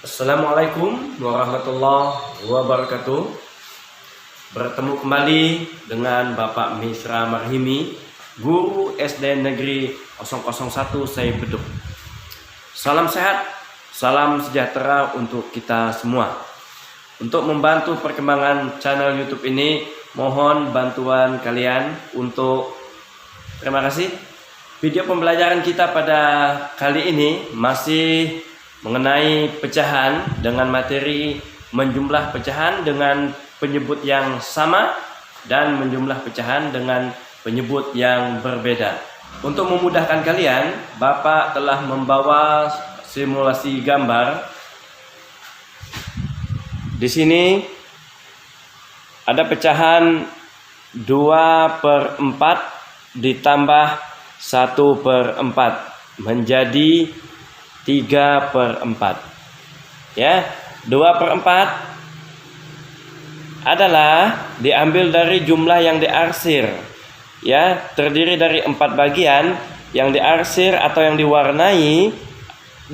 Assalamualaikum warahmatullahi wabarakatuh. Bertemu kembali dengan Bapak Misra Marhimi, Guru SD Negeri 001 Sai Beduk. Salam sehat, salam sejahtera untuk kita semua. Untuk membantu perkembangan channel YouTube ini, mohon bantuan kalian untuk terima kasih. Video pembelajaran kita pada kali ini masih mengenai pecahan dengan materi menjumlah pecahan dengan penyebut yang sama dan menjumlah pecahan dengan penyebut yang berbeda. Untuk memudahkan kalian, Bapak telah membawa simulasi gambar. Di sini ada pecahan 2/4 ditambah 1/4 menjadi 3/4. Ya, 2/4 adalah diambil dari jumlah yang diarsir. Ya, terdiri dari 4 bagian yang diarsir atau yang diwarnai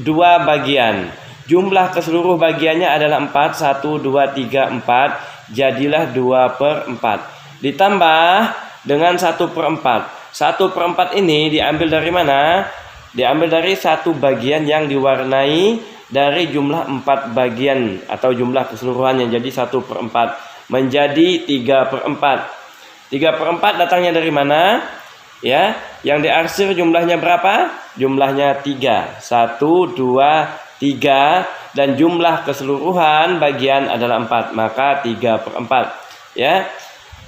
2 bagian. Jumlah keseluruh bagiannya adalah 4, 1, 2, 3, 4. Jadilah 2/4. Ditambah dengan 1/4. 1/4 ini diambil dari mana? Diambil dari satu bagian yang diwarnai dari jumlah 4 bagian atau jumlah keseluruhannya, jadi 1/4 menjadi 3/4. 3/4 datangnya dari mana? Ya, yang diarsir jumlahnya berapa? Jumlahnya 3. 1, 2, 3 dan jumlah keseluruhan bagian adalah 4, maka 3/4. Ya.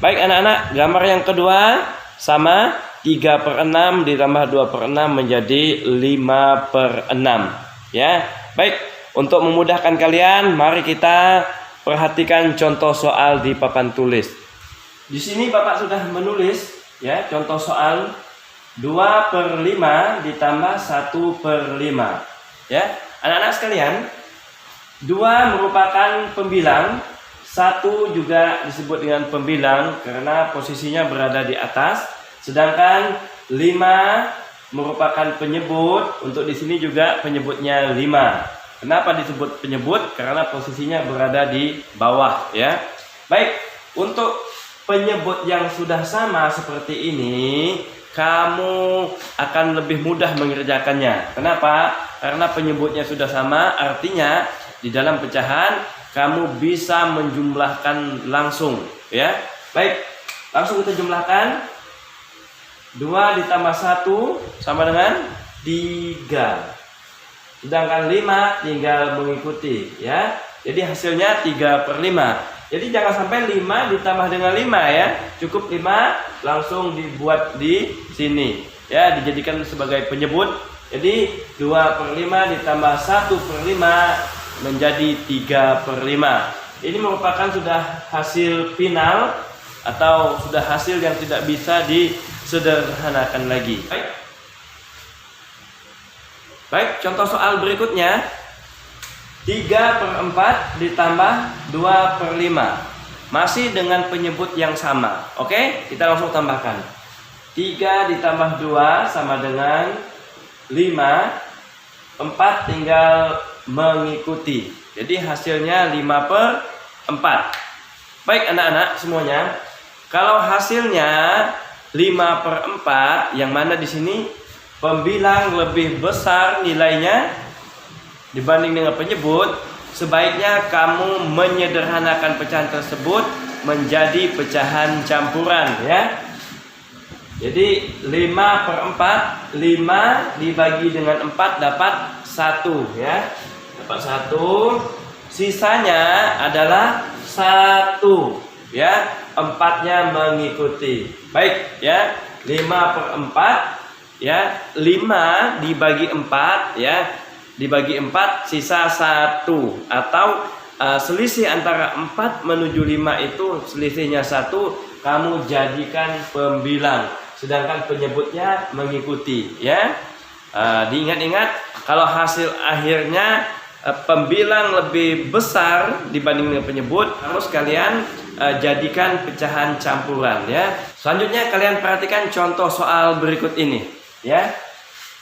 Baik anak-anak, gambar yang kedua sama 3/6 ditambah 2/6 menjadi 5/6. Ya, baik. Untuk memudahkan kalian, mari kita perhatikan contoh soal di papan tulis. Di sini Bapak sudah menulis, ya, contoh soal 2/5 ditambah 1/5. Ya, anak-anak sekalian, 2 merupakan pembilang, 1 juga disebut dengan pembilang karena posisinya berada di atas. Sedangkan 5 merupakan penyebut. Untuk di sini juga penyebutnya 5. Kenapa disebut penyebut? Karena posisinya berada di bawah, ya. Baik, untuk penyebut yang sudah sama seperti ini, kamu akan lebih mudah mengerjakannya. Kenapa? Karena penyebutnya sudah sama, artinya di dalam pecahan kamu bisa menjumlahkan langsung, ya. Baik, langsung kita jumlahkan. 2 ditambah 1 sama dengan 3. Sedangkan 5 tinggal mengikuti, ya. Jadi hasilnya 3/5. Jadi jangan sampai 5 ditambah dengan 5, ya. Cukup 5 langsung dibuat di sini, ya, dijadikan sebagai penyebut. Jadi 2/5 ditambah 1/5 menjadi 3/5. Ini merupakan sudah hasil final atau sudah hasil yang tidak bisa disederhanakan lagi. Baik, contoh soal berikutnya. 3/4 ditambah 2/5. Masih dengan penyebut yang sama. Oke, kita langsung tambahkan. 3 ditambah 2 sama dengan 5. 4 tinggal mengikuti. Jadi hasilnya 5/4. Baik anak-anak semuanya, kalau hasilnya 5/4, yang mana di sini pembilang lebih besar nilainya dibanding dengan penyebut, sebaiknya kamu menyederhanakan pecahan tersebut menjadi pecahan campuran, ya. Jadi 5/4, 5 dibagi dengan 4 dapat 1, ya. Dapat 1. Sisanya adalah 1, ya. 4-nya mengikuti. Baik, ya. 5/4, ya. 5 dibagi 4, ya. Dibagi 4 sisa 1, atau selisih antara 4 menuju 5 itu selisihnya 1, kamu jadikan pembilang, sedangkan penyebutnya mengikuti, ya. Diingat-ingat, kalau hasil akhirnya pembilang lebih besar dibanding dengan penyebut, kamu sekalian jadikan pecahan campuran, ya. Selanjutnya kalian perhatikan contoh soal berikut ini, ya.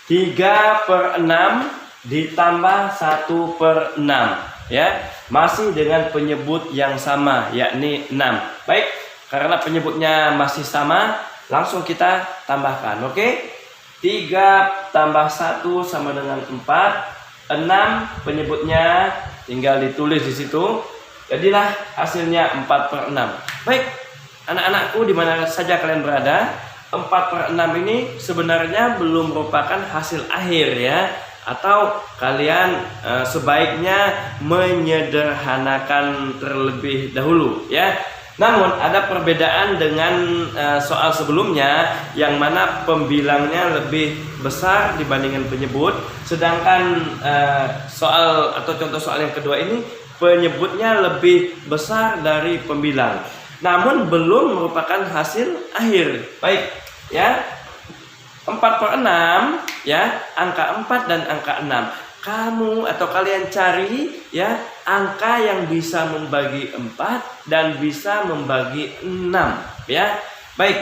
3/6 ditambah 1/6 ya, masih dengan penyebut yang sama yakni 6. Baik, karena penyebutnya masih sama, langsung kita tambahkan. Oke, 3 tambah 1 sama dengan 4. 6 penyebutnya tinggal ditulis di situ. Jadilah hasilnya 4/6. Baik, anak-anakku di mana saja kalian berada, 4/6 ini sebenarnya belum merupakan hasil akhir ya, atau kalian sebaiknya menyederhanakan terlebih dahulu ya. Namun ada perbedaan dengan soal sebelumnya yang mana pembilangnya lebih besar dibandingkan penyebut, sedangkan soal atau contoh soal yang kedua ini penyebutnya lebih besar dari pembilang. Namun belum merupakan hasil akhir. Baik, ya. 4/6 ya, angka 4 dan angka 6. Kamu atau kalian cari ya angka yang bisa membagi 4 dan bisa membagi 6 ya. Baik.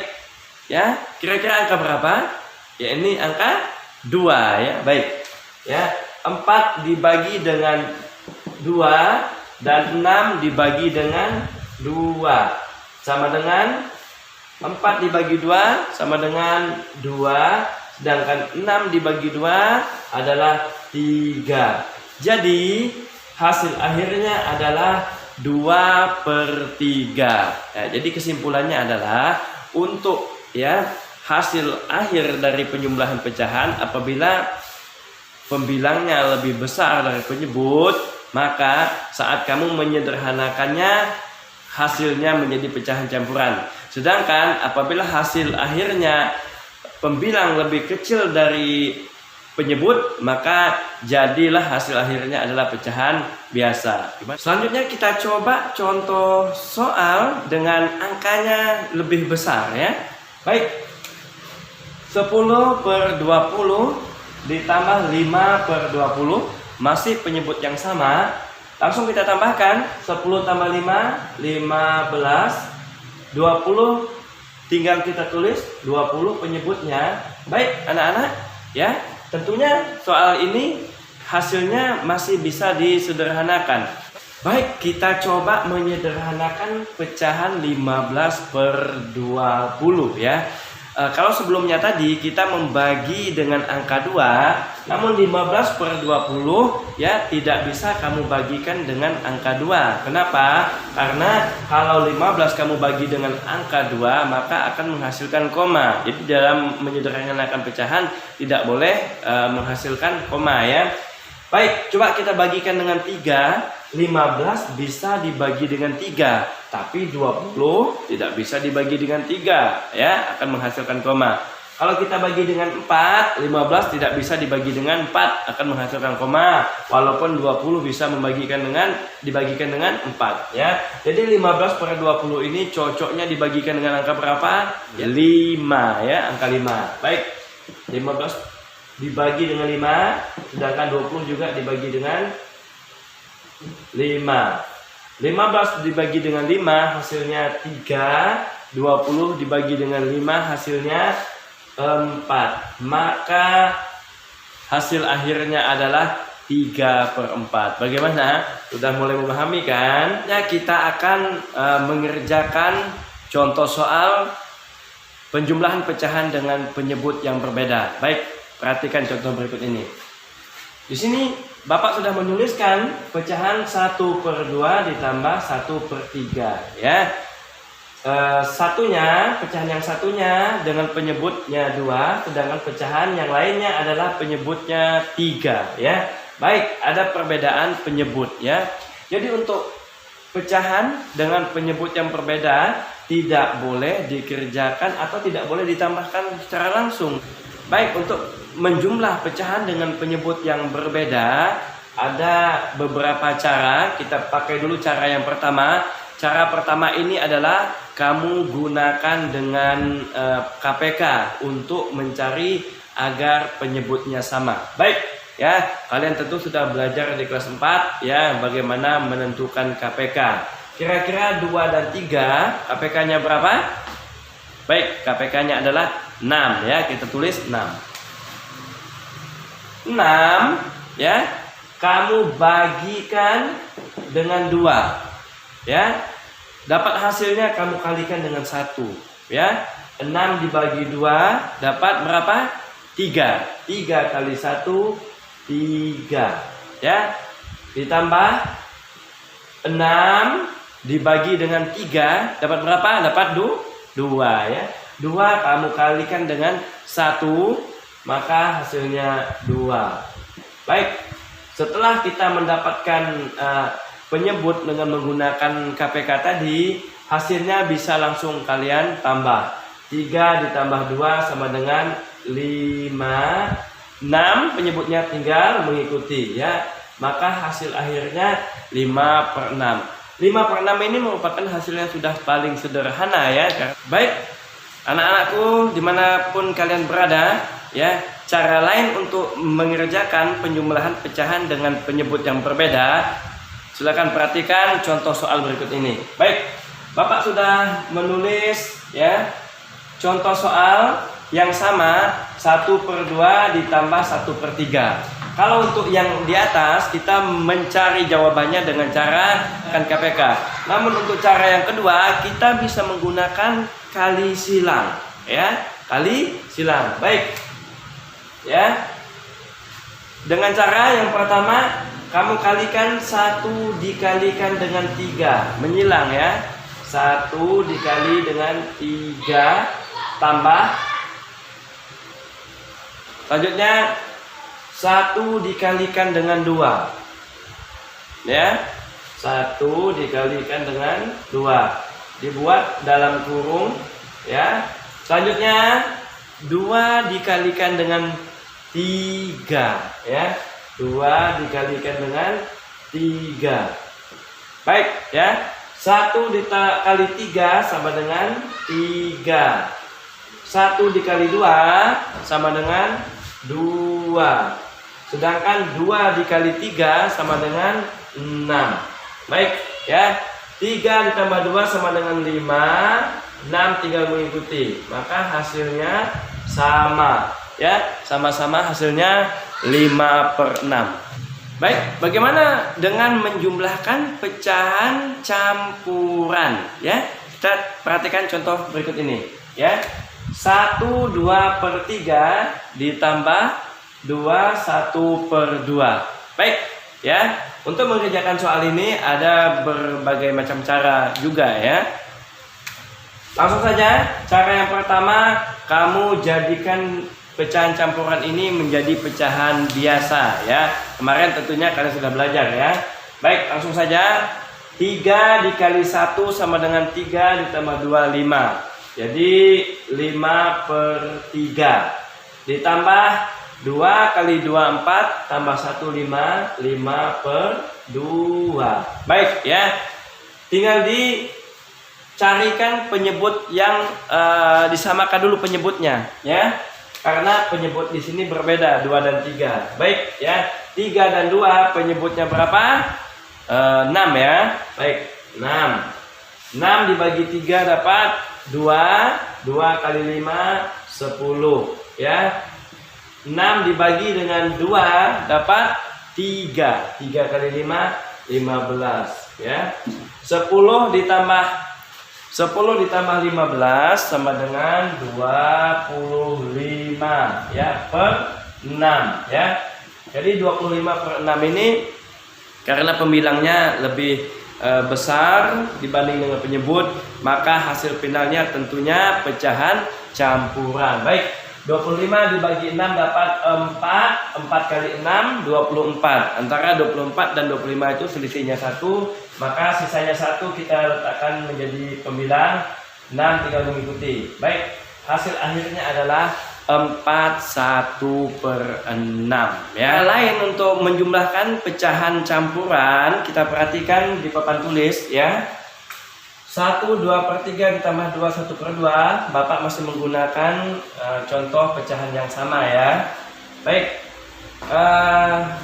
Ya, kira-kira angka berapa? Ya, ini angka 2 ya. Baik. Ya, 4 dibagi dengan 2 dan 6 dibagi dengan 2 sama dengan 4 dibagi 2 sama dengan 2, sedangkan 6 dibagi 2 adalah 3. Jadi hasil akhirnya adalah 2/3. Ya, jadi kesimpulannya adalah untuk ya hasil akhir dari penjumlahan pecahan apabila pembilangnya lebih besar dari penyebut, maka saat kamu menyederhanakannya hasilnya menjadi pecahan campuran. Sedangkan apabila hasil akhirnya pembilang lebih kecil dari penyebut, maka jadilah hasil akhirnya adalah pecahan biasa. Selanjutnya kita coba contoh soal dengan angkanya lebih besar ya. Baik, 10/20 ditambah 5/20 masih penyebut yang sama. Langsung kita tambahkan 10 tambah 5, 15. 20 tinggal kita tulis 20 penyebutnya. Baik anak-anak ya, tentunya soal ini hasilnya masih bisa disederhanakan. Baik, kita coba menyederhanakan pecahan 15/20 ya. Kalau sebelumnya tadi kita membagi dengan angka 2, namun 15/20 ya tidak bisa kamu bagikan dengan angka 2. Kenapa? Karena kalau 15 kamu bagi dengan angka 2 maka akan menghasilkan koma. Jadi dalam menyederhanakan pecahan tidak boleh menghasilkan koma ya. Baik, coba kita bagikan dengan 3. 15 bisa dibagi dengan 3, tapi 20 tidak bisa dibagi dengan 3 ya, akan menghasilkan koma. Kalau kita bagi dengan 4, 15 tidak bisa dibagi dengan 4, akan menghasilkan koma. Walaupun 20 bisa dibagikan dengan 4 ya. Jadi 15/20 ini cocoknya dibagikan dengan angka berapa? Ya, 5 ya, angka 5. Baik. 15 dibagi dengan 5, sedangkan 20 juga dibagi dengan 5. 15 dibagi dengan 5 hasilnya 3. 20 dibagi dengan 5 hasilnya 4. Maka hasil akhirnya adalah 3/4. Bagaimana? Sudah mulai memahami kan? Ya, kita akan mengerjakan contoh soal penjumlahan pecahan dengan penyebut yang berbeda. Baik, perhatikan contoh berikut ini. Di sini Bapak sudah menuliskan pecahan 1/2 ditambah 1/3 ya. Pecahan yang satunya dengan penyebutnya 2, sedangkan pecahan yang lainnya adalah penyebutnya 3 ya. Baik, ada perbedaan penyebut ya. Jadi untuk pecahan dengan penyebut yang berbeda tidak boleh dikerjakan atau tidak boleh ditambahkan secara langsung. Baik, untuk menjumlah pecahan dengan penyebut yang berbeda ada beberapa cara. Kita pakai dulu cara yang pertama. Cara pertama ini adalah kamu gunakan dengan KPK untuk mencari agar penyebutnya sama. Baik ya, kalian tentu sudah belajar di kelas 4 ya bagaimana menentukan KPK. Kira-kira 2 dan 3 KPK-nya berapa? Baik, KPK-nya adalah 6 ya, kita tulis 6. 6 ya, kamu bagikan dengan 2, ya. Dapat hasilnya kamu kalikan dengan 1, ya. 6 dibagi 2 dapat berapa? 3. 3 kali 1 3, ya. Ditambah 6 dibagi dengan 3 dapat berapa? Dapat 2, ya. 2 kamu kalikan dengan 1, maka hasilnya 2. Baik, setelah kita mendapatkan penyebut dengan menggunakan KPK tadi, hasilnya bisa langsung kalian tambah. 3 ditambah 2 sama dengan 5. 6 penyebutnya tinggal mengikuti, ya. Maka hasil akhirnya 5/6. 5/6 ini merupakan hasil yang sudah paling sederhana, ya. Baik, anak-anakku dimanapun kalian berada, ya, cara lain untuk mengerjakan penjumlahan pecahan dengan penyebut yang berbeda, silakan perhatikan contoh soal berikut ini. Baik, Bapak sudah menulis, ya, contoh soal yang sama 1/2 ditambah 1/3. Kalau untuk yang di atas kita mencari jawabannya dengan cara kan KPK. Namun untuk cara yang kedua kita bisa menggunakan kali silang, ya, kali silang. Baik, ya. Dengan cara yang pertama kamu kalikan 1 dikalikan dengan 3, menyilang, ya. 1 dikali dengan 3 tambah, selanjutnya 1 dikalikan dengan 2, ya. 1 dikalikan dengan 2 dibuat dalam kurung, ya. Selanjutnya 2 dikalikan dengan 3, ya. 2 dikalikan dengan 3. Baik, ya. 1 dikali 3 sama dengan 3. 1 dikali 2 sama dengan 2. Sedangkan 2 dikali 3 sama dengan 6. Baik, ya. 3 ditambah 2 sama dengan 5. 6 tinggal mengikuti. Maka hasilnya sama, ya. Sama-sama hasilnya 5/6. Baik, bagaimana dengan menjumlahkan pecahan campuran, ya? Kita perhatikan contoh berikut ini, ya. 1 2/3 ditambah 2 1/2. Baik, ya. Untuk mengerjakan soal ini ada berbagai macam cara juga, ya. Langsung saja, cara yang pertama kamu jadikan pecahan campuran ini menjadi pecahan biasa, ya. Kemarin tentunya kalian sudah belajar, ya. Baik, langsung saja. 3 dikali 1 sama dengan 3 ditambah 2 5. Jadi 5/3. Ditambah 2 kali 2 4 tambah 1 5, 5/2. Baik, ya. Tinggal dicarikan penyebut yang disamakan dulu penyebutnya, ya. Karena penyebut di sini berbeda 2 dan 3. Baik, ya. 3 dan 2 penyebutnya berapa? 6, ya. Baik, 6. 6 dibagi 3 dapat 2. 2 kali 5 10, ya. 6 dibagi dengan 2 dapat 3. 3 kali 5 15, ya. 10 ditambah 15 sama dengan 25, ya, per 6, ya. Jadi 25/6 ini karena pembilangnya lebih besar dibanding dengan penyebut, maka hasil finalnya tentunya pecahan campuran. Baik, 25 dibagi 6 dapat 4. 4 kali 6 24. Antara 24 dan 25 itu selisihnya 1, maka sisanya 1 kita letakkan menjadi pembilang, 6 tinggal mengikuti. Baik, hasil akhirnya adalah 41/6, ya. Lain untuk menjumlahkan pecahan campuran, kita perhatikan di papan tulis, ya. 1 2/3 ditambah 2 1/2. Bapak masih menggunakan contoh pecahan yang sama, ya. Baik,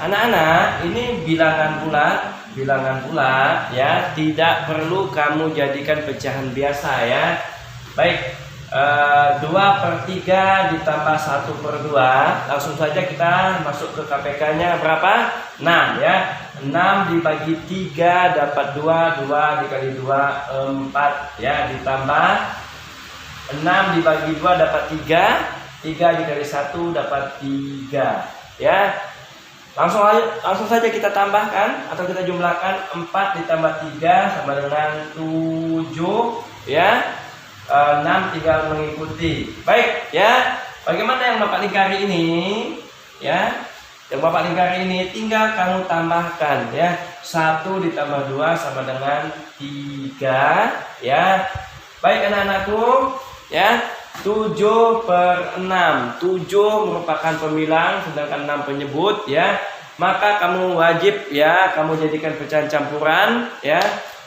anak-anak, ini bilangan pula, ya. Tidak perlu kamu jadikan pecahan biasa, ya. Baik, 2/3 ditambah 1/2. Langsung saja kita masuk ke KPK-nya berapa? 6 ya. 6 dibagi 3 dapat 2, 2 dikali 2 4 ya, ditambah 6 dibagi 2 dapat 3, 3 dikali 1 dapat 3 ya. Langsung saja kita tambahkan atau kita jumlahkan. 4 ditambah 3 sama dengan 7 ya. 6 tinggal mengikuti. Baik ya. Bagaimana yang Bapak lingkari ini? Ya. Yang Bapak lingkari ini tinggal kamu tambahkan ya. 1 ditambah 2 sama dengan 3 ya. Baik anak-anakku ya. 7/6. 7 merupakan pembilang sedangkan 6 penyebut ya. Maka kamu wajib ya kamu jadikan pecahan campuran ya.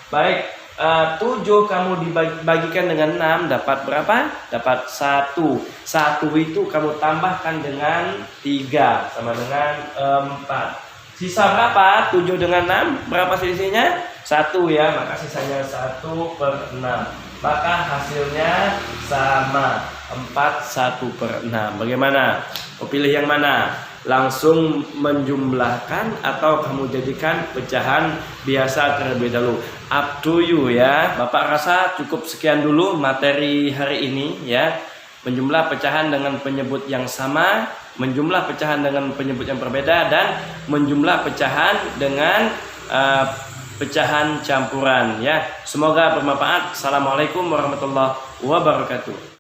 Baik. 7 kamu dibagikan dengan 6 dapat berapa? Dapat 1. 1 itu kamu tambahkan dengan 3 sama dengan 4. Sisa berapa? 7 dengan 6 berapa selisihnya? 1 ya, maka sisanya 1/6. Maka hasilnya sama 4 1/6. Bagaimana? Kau pilih yang mana? Langsung menjumlahkan atau kamu jadikan pecahan biasa terlebih dahulu? Up to you ya. Bapak rasa cukup sekian dulu materi hari ini ya. Menjumlah pecahan dengan penyebut yang sama, menjumlah pecahan dengan penyebut yang berbeda, dan menjumlah pecahan dengan pecahan campuran ya. Semoga bermanfaat. Assalamualaikum warahmatullahi wabarakatuh.